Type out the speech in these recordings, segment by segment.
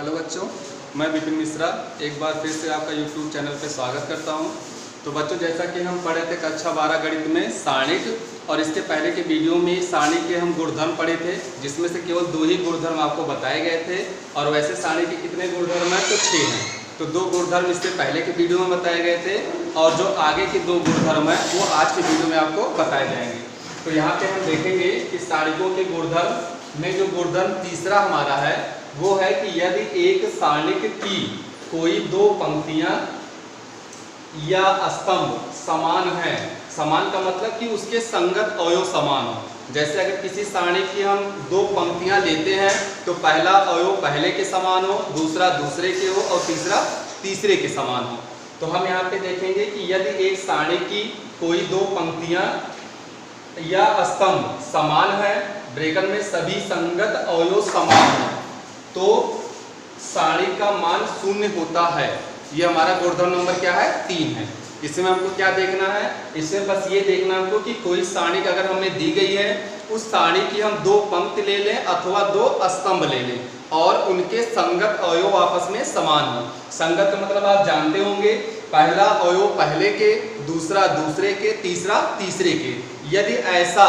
Hello बच्चों, मैं विपिन मिश्रा एक बार फिर से आपका यूट्यूब चैनल पे स्वागत करता हूं। तो बच्चों, जैसा कि हम पढ़े थे कक्षा 12 गणित में सारणिक, और इसके पहले के वीडियो में सारणी के हम गुणधर्म पढ़े थे, जिसमें से केवल 2 ही गुणधर्म आपको बताए गए थे। और वैसे सारणी के कितने गुणधर्म हैं? तो 6 हैं। तो 2 गुणधर्म इससे पहले के वीडियो में बताए गए थे, और जो आगे के 2 गुणधर्म हैं वो आज के वीडियो में आपको बताए जाएंगे। तो यहाँ पे हम देखेंगे कि सारणिकों के गुणधर्म में जो गुणधर्म तीसरा हमारा है वो है कि यदि एक सारणिक की कोई 2 पंक्तियां या स्तंभ समान है, समान का मतलब कि उसके संगत अवयव समान हो। जैसे अगर किसी सारणी की हम 2 पंक्तियां लेते हैं तो पहला अवयव पहले के समान हो, दूसरा दूसरे के हो और तीसरा तीसरे के समान हो। तो हम यहाँ पे देखेंगे कि यदि एक सारणी की कोई 2 पंक्तियां या स्तंभ समान है, ब्रैकेट में सभी संगत अवयव समान है, तो सारणी का मान 0 होता है। ये हमारा गुणधर्म नंबर क्या है? 3 है। इसमें हमको क्या देखना है? इसमें बस ये देखना हमको कि कोई सारणी अगर हमें दी गई है, उस सारणी की हम 2 पंक्ति ले लें अथवा 2 स्तंभ ले लें और उनके संगत अवयव आपस में समान हो। संगत का मतलब आप जानते होंगे, पहला अवयव पहले के, दूसरा दूसरे के, तीसरा तीसरे के। यदि ऐसा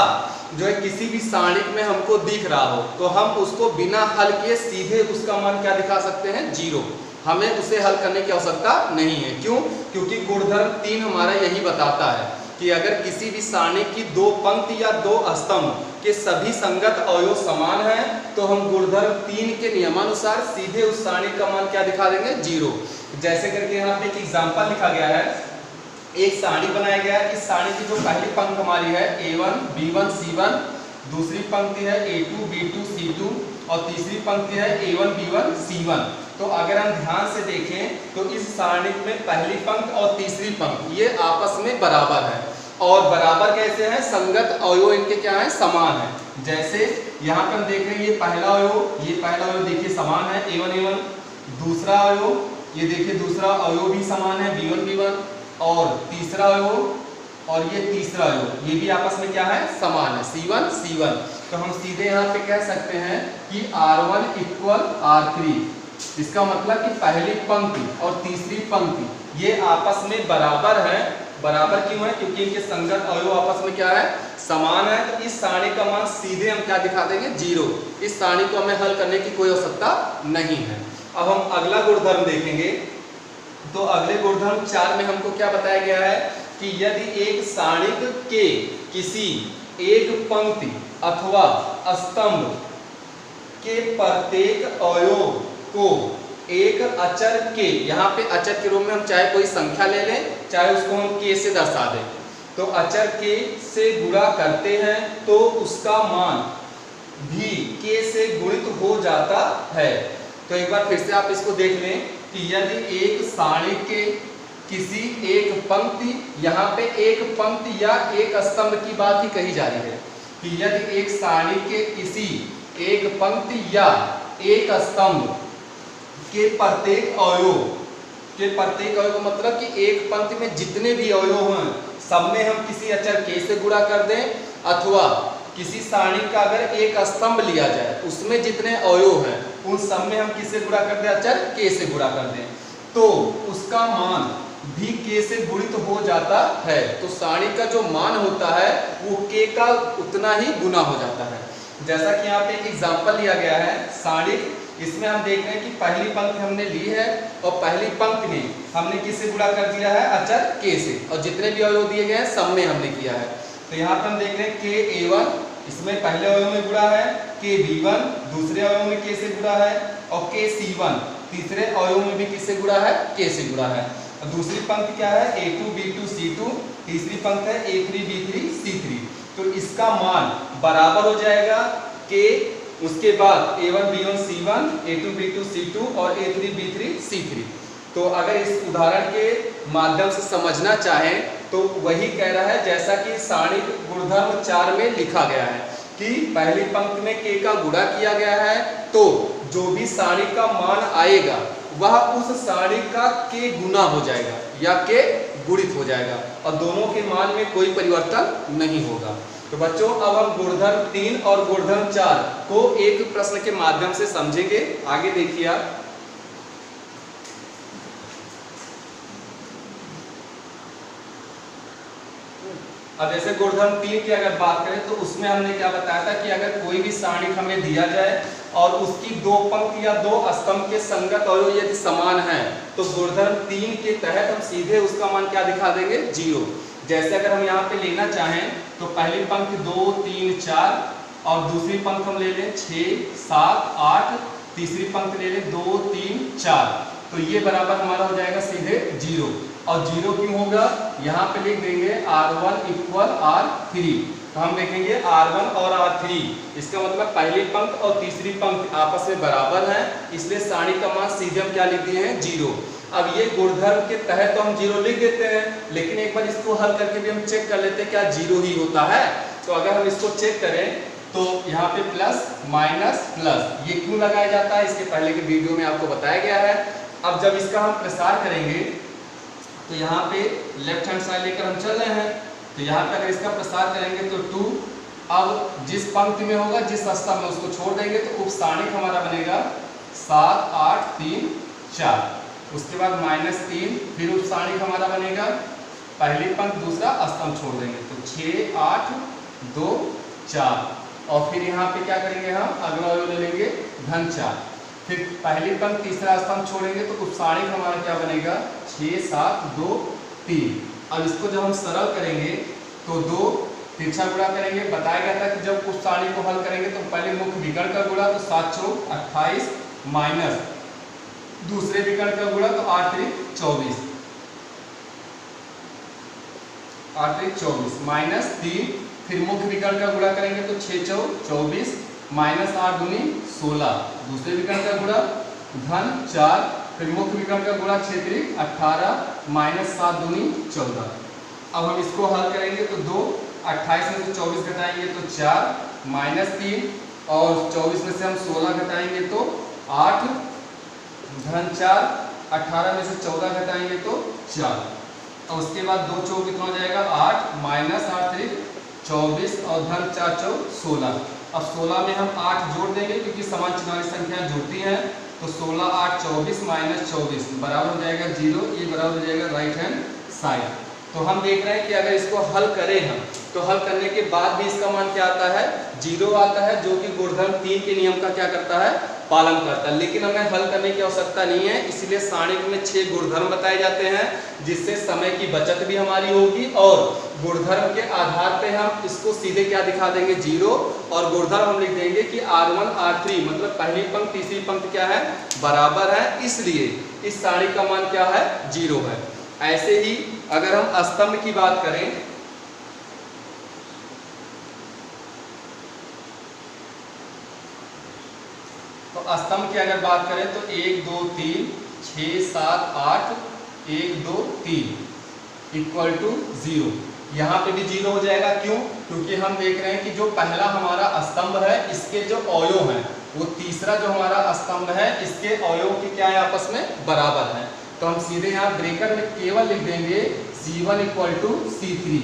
जो है किसी भी सारणिक में हमको दिख रहा हो तो हम उसको बिना हल किए सीधे उसका मान क्या दिखा सकते हैं? 0। हमें उसे हल करने की आवश्यकता नहीं है। क्यों? क्योंकि गुणधर्म 3 हमारा यही बताता है कि अगर किसी भी सारणी की 2 पंक्ति या 2 स्तंभ के सभी संगत अवयव समान हैं तो हम गुणधर्म 3 के नियमानुसार सीधे उस सारणी का मान क्या दिखा देंगे? 0। जैसे करके यहाँ पे एक एग्जाम्पल लिखा गया है, एक सारणी बनाया गया है। इस सारणी की जो पहली पंक्ति हमारी है A1 B1 C1, दूसरी पंक्ति है A2 B2 C2 और तीसरी पंक्ति है A1 B1 C1। तो अगर हम ध्यान से देखें तो इस सारणी में पहली पंक्ति और तीसरी पंक्ति ये आपस में बराबर है। और बराबर कैसे हैं? संगत अवयव इनके क्या है? समान है। जैसे यहाँ पर हम देख रहे हैं ये पहला अवयव देखिए समान है A1 A1, दूसरा अवयव ये देखिए दूसरा अवयव भी समान है B1 B1, और तीसरा अवयव और ये तीसरा अवयव ये भी आपस में क्या है? समान है C1 C1। तो हम सीधे यहाँ पे कह सकते हैं कि R1 = R3। इसका मतलब कि पहली पंक्ति और तीसरी पंक्ति ये आपस में बराबर है। बराबर क्यों है? क्योंकि इनके संगत अवयव आपस में क्या है? समान है। तो इस सारणी का मान सीधे हम क्या दिखा देंगे? 0। इस सारणी को हमें हल करने की कोई आवश्यकता नहीं है। अब हम अगला गुणधर्म देखेंगे। तो अगले गुणधर्म 4 में हमको क्या बताया गया है कि यदि एक सारणिक के किसी एक पंक्ति अथवा स्तंभ के प्रत्येक अवयव को एक अचर के, यहाँ पे अचर के रूप में हम चाहे कोई संख्या ले लें, चाहे उसको हम के से दर्शा दें, तो अचर के से गुणा करते हैं तो उसका मान भी के से गुणित हो जाता है। तो एक बार फिर से आप इसको देख लें कि यदि एक सारणी के किसी एक पंक्ति, यहाँ पे एक पंक्ति या एक स्तंभ की बात ही कही जा रही है कि यदि एक सारणी के किसी एक पंक्ति या एक स्तंभ के प्रत्येक अवयव का मतलब कि एक पंक्ति में जितने भी अवयव हैं सब में हम किसी अचर के से गुणा कर दें, अथवा किसी सारणी का अगर एक स्तंभ लिया जाए उसमें जितने अवयव हैं उन सब में हम किससे गुणा कर दें? अचर के से गुणा कर दें, तो उसका मान भी के से गुणित हो जाता है। तो सारणी का जो मान होता है वो के का उतना ही गुना हो जाता है। जैसा कि यहाँ पे एक एग्जाम्पल लिया गया है सारणी, इसमें हम देख रहे हैं कि पहली पंक्ति हमने ली है और पहली पंक्ति में हमने किससे गुणा कर दिया है? अचर के से, और जितने भी अवयव दिए गए हैं सब में हमने किया है। तो यहाँ पर हम देख रहे हैं के A1, इसमें पहले अवयव में गुणा है, के B1 दूसरे अवयव में के से गुणा है, और के C1 तीसरे अवयव में भी किससे गुणा है? के से गुणा है। और दूसरी पंक्ति क्या है? A2 B2 C2, तीसरी पंक्ति है A3 B3 C3। तो इसका मान बराबर हो जाएगा के, उसके बाद A1 B1 C1, A2 B2 C2 और A3 B3 C3। तो अगर इस उदाहरण के माध्यम से समझना चाहें तो वही कह रहा है जैसा कि सारणी गुणधर्म 4 में लिखा गया है कि पहली पंक्ति में के का गुणा किया गया है, तो जो भी सारणी का मान आएगा वह उस सारणी का के गुना हो जाएगा या के गुणित हो जाएगा, और दोनों के मान में कोई परिवर्तन नहीं होगा। तो बच्चों, अब हम गुणधर्म 3 और गुणधर्म 4 को एक प्रश्न के माध्यम से समझेंगे। आगे देखिए आप, अब जैसे गुणधर्म 3 की अगर बात करें तो उसमें हमने क्या बताया था कि अगर कोई भी सारणिक हमें दिया जाए और उसकी दो पंक्ति या दो स्तंभ के संगत अवयव यदि समान है तो गुणधर्म 3 के तहत हम सीधे उसका मान क्या दिखा देंगे, 0। जैसे अगर हम यहाँ पे लेना चाहें तो पहली पंक्ति 2 3 4 और दूसरी पंक्ति हम ले लें 6 7 8, तीसरी पंक्ति ले लें 2 3 4, तो ये बराबर हमारा हो जाएगा सीधे 0। और 0 क्यों होगा, यहाँ पे लिख देंगे R1 इक्वल R3, तो हम देखेंगे R1 और R3, इसका मतलब पहली पंक्ति और तीसरी पंक्ति आपस में बराबर हैं, इसलिए सारणी का मान सीधे हम क्या लिख दिए हैं, 0। अब ये गुणधर्म के तहत तो हम 0 लिख देते हैं, लेकिन एक बार इसको हल करके भी हम चेक कर लेते हैं क्या 0 ही होता है। तो अगर हम इसको चेक करें तो यहाँ पे प्लस माइनस प्लस ये क्यों लगाया जाता है, इसके पहले के वीडियो में आपको बताया गया है। अब जब इसका हम प्रसार करेंगे तो यहाँ पे लेफ्ट हैंड साइड लेकर हम चल रहे हैं, तो यहाँ पे अगर इसका प्रसार करेंगे तो 2, अब जिस पंक्ति में होगा जिस स्तंभ में उसको छोड़ देंगे तो उपसारणिक हमारा बनेगा 7 8 3 4, उसके बाद -3, फिर उपसारणिक हमारा बनेगा पहली पंक्ति दूसरा स्तंभ छोड़ देंगे तो 6 8 2 4, और फिर यहाँ पे क्या करेंगे हम अगला अवयव ले लेंगे -4, फिर पहली पंक्ति तीसरा स्तंभ छोड़ेंगे तो उपसारणिक हमारा क्या बनेगा 6 7 2 3। अब इसको जब हम सरल करेंगे तो 2 तिरछा गुणा करेंगे, बताया गया था कि जब उपसारणिक को हल करेंगे तो पहले मुख्य विकर्ण का गुणा तो 7 चौक 28 माइनस दूसरे विकर्ण का गुणा तो 8 त्रिक 24, 8 त्रिक 24 माइनस 3, फिर मुख्य विकर्ण का गुणा करेंगे तो 6 चौक 24 माइनस 8 दूनी 16, दूसरे विकर्ण का गुणा धन 4, फिर मुख्य विकर्ण का गुणा 6 त्रिक 18 माइनस 7 दूनी 14। अब हम इसको हल करेंगे तो 2, 28 में से 24 घटाएंगे तो 4 माइनस 3, और 24 में से हम 16 घटाएंगे तो 8 धन 4, 18 में से 14 घटाएंगे तो 4, और उसके बाद 2 चौक कितना हो जाएगा 8 माइनस 8 त्रिक 24 और धन 4 चौक 16। अब 16 में हम 8 जोड़ देंगे क्योंकि समान चिन्ह वाली संख्या जुड़ती हैं, तो 16 8 24 माइनस 24 बराबर हो जाएगा 0, ये बराबर हो जाएगा राइट हैंड साइड। तो हम देख रहे हैं कि अगर इसको हल करें हम तो हल करने के बाद भी इसका मान क्या आता है, 0 आता है, जो कि गुणधर्म 3 के नियम का क्या करता है, पालन करता है। लेकिन हमें हल करने की आवश्यकता नहीं है, इसलिए सारणिक में 6 गुणधर्म बताए जाते हैं, जिससे समय की बचत भी हमारी होगी, और गुणधर्म के आधार पे हम इसको सीधे क्या दिखा देंगे 0, और गुणधर्म हम लिख देंगे कि R1 R3 मतलब पहली पंक्ति तीसरी पंक्ति क्या है, बराबर है, इसलिए इस सारणी का मान क्या है 0 है। ऐसे ही अगर हम स्तंभ की बात करें तो स्तंभ की अगर बात करें तो 1 2 3 6 7 8 1 2 3 इक्वल टू 0, यहाँ पे भी 0 हो जाएगा। क्यों, क्योंकि हम देख रहे हैं कि जो पहला हमारा स्तंभ है इसके जो अवयव हैं वो तीसरा जो हमारा स्तंभ है इसके अवयव के क्या है, आपस में बराबर है। तो हम सीधे यहाँ ब्रैकेट में केवल लिख देंगे C1 इक्वल टू C3,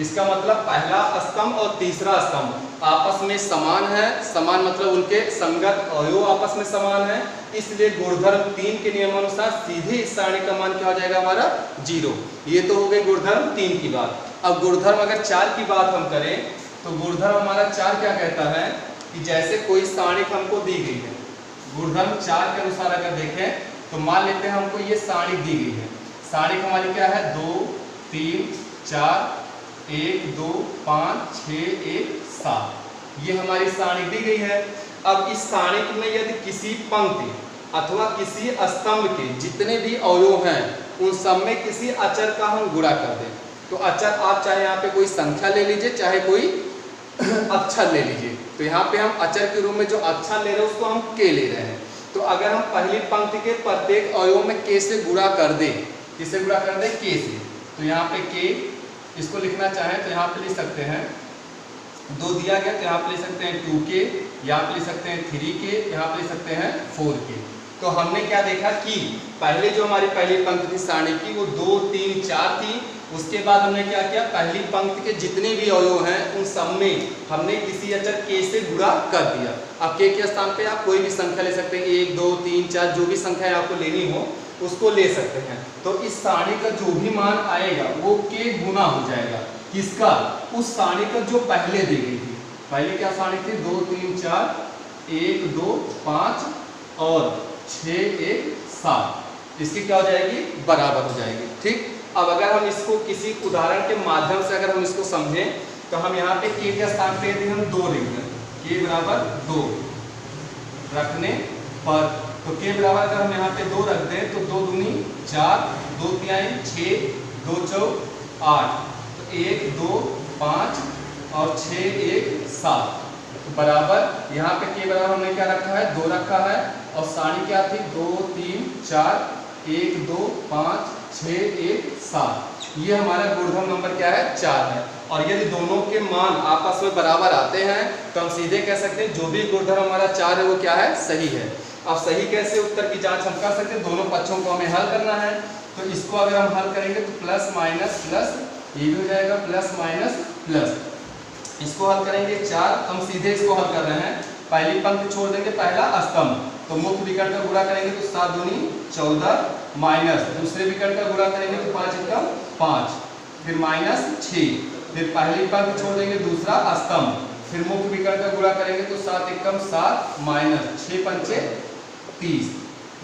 इसका मतलब पहला स्तंभ और तीसरा स्तंभ आपस में समान है, समान मतलब उनके संगत अवयव आपस में समान है, इसलिए गुणधर्म 3 के नियमानुसार सीधे इस सारणी का मान क्या हो जाएगा हमारा 0। ये तो हो गई गुणधर्म 3 की बात। अब गुणधर्म अगर 4 की बात हम करें तो गुणधर्म हमारा 4 क्या कहता है कि जैसे कोई सारणी हमको दी गई है, गुणधर्म 4 के अनुसार अगर देखें तो मान लेते हैं हमको ये सारणी दी गई है, सारणी हमारी क्या है 2 3 4 1 2 5 6 1 7, ये हमारी सारणी दी गई है। अब इस सारणी में यदि किसी पंक्ति अथवा किसी स्तंभ के जितने भी अवयव हैं उन सब में किसी अचर का हम गुणा कर दें, तो अचर आप चाहे यहाँ पे कोई संख्या ले लीजिए चाहे कोई अक्षर ले लीजिए, तो यहाँ पे हम अचर के रूप में जो अक्षर ले रहे हैं उसको हम के ले रहे हैं। तो अगर हम पहली पंक्ति के प्रत्येक अवयव में के से गुणा कर दें, किससे गुणा कर दें, के से, तो यहाँ पे के इसको लिखना चाहें तो यहाँ पे लिख सकते हैं 2 दिया गया तो यहाँ पे लिख सकते हैं 2k, यहाँ पे लिख सकते हैं 3k, यहाँ पे लिख सकते हैं 4k। तो हमने क्या देखा कि पहले जो हमारी पहली पंक्ति थी सारणी की वो 2 3 4 थी, उसके बाद हमने क्या किया, पहली पंक्ति के जितने भी अवयव हैं उन सब में हमने किसी अचर के से गुणा कर दिया। अब के स्थान पे आप कोई भी संख्या ले सकते हैं, 1 2 3 4 जो भी संख्या आपको लेनी हो उसको ले सकते हैं। तो इस सारणी का जो भी मान आएगा वो के गुना हो जाएगा, किसका, उस सारणी का जो पहले दी गई थी। पहले क्या सारणी थी, 2 3 4 1 2 5 और 6 1 7, इसकी क्या हो जाएगी, बराबर हो जाएगी। ठीक, अब अगर हम इसको किसी उदाहरण के माध्यम से अगर हम इसको समझें तो हम यहाँ पे k के स्थान पे यदि हम 2 लिख दें, k बराबर 2 रखने पर, तो k बराबर अगर हम यहाँ पे 2 रख दें तो 2 दूनी 4, 2 तिहाई 6, 2 चौक 8, तो 1 2 5 और 6 1 7, तो बराबर यहाँ पे k बराबर हमने क्या रखा है, 2 रखा है, और सारणी क्या थी, 2 3 4 1 2 5 6 1 7, ये हमारा गुणधर्म नंबर क्या है, 4 है। और यदि दोनों के मान आपस में बराबर आते हैं तो हम सीधे कह सकते हैं जो भी गुणधर्म हमारा 4 है वो क्या है, सही है। अब सही कैसे, उत्तर की जांच हम कर सकते हैं, दोनों पक्षों को हमें हल करना है। तो इसको अगर हम हल करेंगे तो प्लस माइनस प्लस, ये भी हो जाएगा प्लस माइनस प्लस, इसको हल करेंगे 4, हम सीधे इसको हल कर रहे हैं। पहली पंक्ति छोड़ देंगे, पहला स्तंभ, तो मुख्य विकर्ण का गुणा करेंगे तो 7 दूनी 14 माइनस दूसरे विकर्ण का गुणा करेंगे तो 5 एकम 5, फिर माइनस 6, फिर पहली पंक्ति छोड़ देंगे, दूसरा स्तंभ, फिर मुख्य विकर्ण का गुणा करेंगे तो 7 एकम 7 माइनस 6 पंचे 30,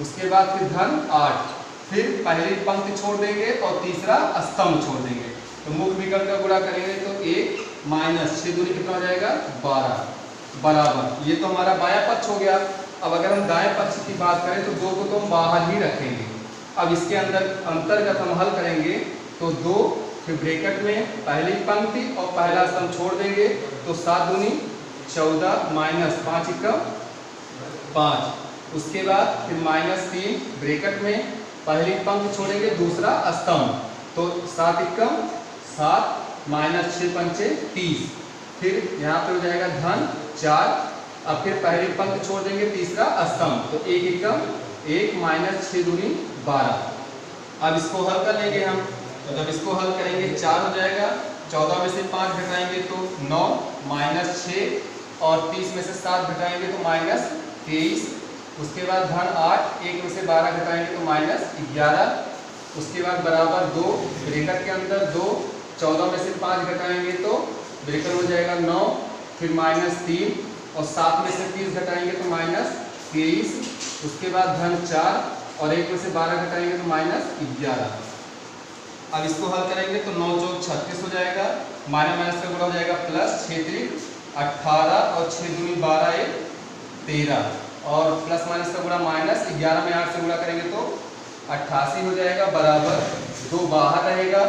उसके बाद फिर धन 8, फिर पहली पंक्ति छोड़ देंगे और तीसरा स्तंभ छोड़ देंगे, तो मुख्य विकर्ण का गुणा करेंगे तो 1 माइनस 6 दूनी कितना हो जाएगा, 12 बराबर, ये तो हमारा बायां पक्ष हो गया। अब अगर हम दाएं पक्ष की बात करें तो 2 को तो हम बाहर ही रखेंगे। अब इसके अंदर अंतर्गत हम हल करेंगे तो 2, फिर ब्रैकेट में पहली पंक्ति और पहला स्तंभ छोड़ देंगे तो 7 दूनी 14 माइनस 5 एकम 5, उसके बाद फिर माइनस 3 ब्रैकेट में पहली पंक्ति छोड़ेंगे, दूसरा स्तंभ, तो 7 एकम 7 माइनस 6 पंचे 30, फिर यहाँ पे हो जाएगा धन 4, अब फिर पहली पंक्ति छोड़ देंगे, तीसरा स्तंभ, तो 1 एकम 1 माइनस 6 दूनी 12। अब इसको हल कर लेंगे हम, तो जब इसको हल करेंगे 4 हो जाएगा, 14 में से 5 घटाएंगे तो 9 माइनस 6 और 30 में से 7 घटाएंगे तो माइनस 23, उसके बाद धन 8, 1 में से 12 घटाएंगे तो माइनस 11, उसके बाद बराबर 2 ब्रैकेट के अंदर 2, 14 में से 5 घटाएंगे तो ब्रैकेट हो जाएगा 9, फिर माइनस 3 और 7 में से 30 घटाएंगे तो माइनस 23, उसके बाद धन 4 और 1 में से 12 घटाएंगे तो माइनस 11। अब इसको हल करेंगे तो 9 चौक 36 हो जाएगा, माइनस माइनस का गुणा हो जाएगा प्लस, 6 त्रिक 18 और 6 दूनी 12 1 13, और प्लस माइनस का गुणा माइनस, 11 में 8 से गुणा करेंगे तो 88 हो जाएगा, बराबर 2 बाहर रहेगा,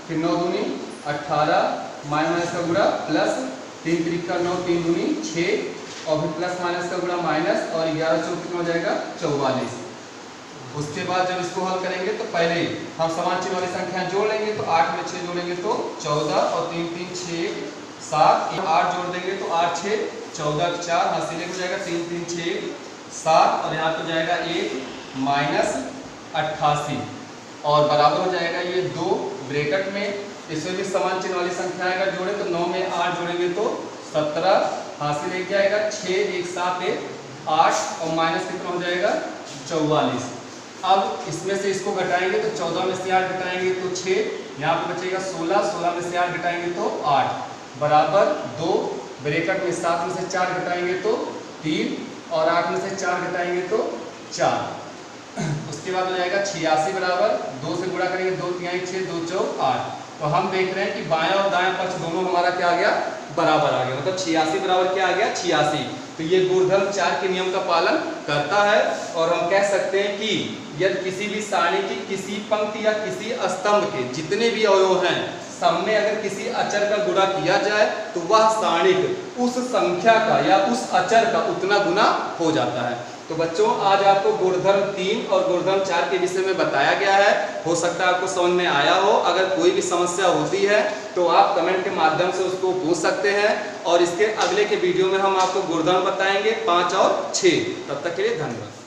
फिर 9 दूनी 18 माइनस का गुणा प्लस, 3 त्रिक का 9 3 दूनी 6 और फिर प्लस माइनस का गुणा माइनस, और 11 चौक कितना हो जाएगा 44। उसके बाद जब इसको हल करेंगे तो पहले हम समान चिन्ह वाली संख्या जोड़ लेंगे, तो 8 में 6 जोड़ेंगे तो 14 और 3 3 6 7, 8 जोड़ देंगे तो 8 6 14 4 हासिल हो जाएगा, 3 3 6 7 और यहाँ पे जाएगा 1 माइनस 88 और बराबर हो जाएगा ये 2 ब्रैकेट में, इसमें भी समान चिन्ह वाली संख्या अगर जोड़े तो 9 में 8 जोड़ेंगे तो 17 हासिल एक जाएगा, 6 1 7 1 8 और माइनस कितना हो जाएगा 44। अब इसमें से इसको घटाएंगे तो 14 में से 8 घटाएंगे तो 6, यहाँ पे बचेगा 16, 16 में से 8 घटाएंगे तो 8 बराबर 2 ब्रैकेट में 7 में से 4 घटाएंगे तो 3 और 8 में से 4 घटाएंगे तो 4, उसके बाद हो जाएगा 86 बराबर 2 से गुणा करेंगे 2 तिहाई 6 2 चौक 8। तो हम देख रहे हैं कि बायां और दायां पक्ष दोनों हमारा क्या आ गया, बराबर आ गया, मतलब 86 बराबर क्या आ गया 86। तो ये गुणधर्म 4 के नियम का पालन करता है और हम कह सकते हैं कि यदि किसी भी सारणी की किसी पंक्ति या किसी स्तंभ के जितने भी अवयव हैं सब में अगर किसी अचर का गुणा किया जाए तो वह सारणिक उस संख्या का या उस अचर का उतना गुना हो जाता है। तो बच्चों आज आपको गुणधर्म 3 और गुणधर्म 4 के विषय में बताया गया है, हो सकता है आपको समझ में आया हो। अगर कोई भी समस्या होती है तो आप कमेंट के माध्यम से उसको पूछ सकते हैं और इसके अगले के वीडियो में हम आपको गुणधर्म बताएंगे 5 और 6। तब तक के लिए धन्यवाद।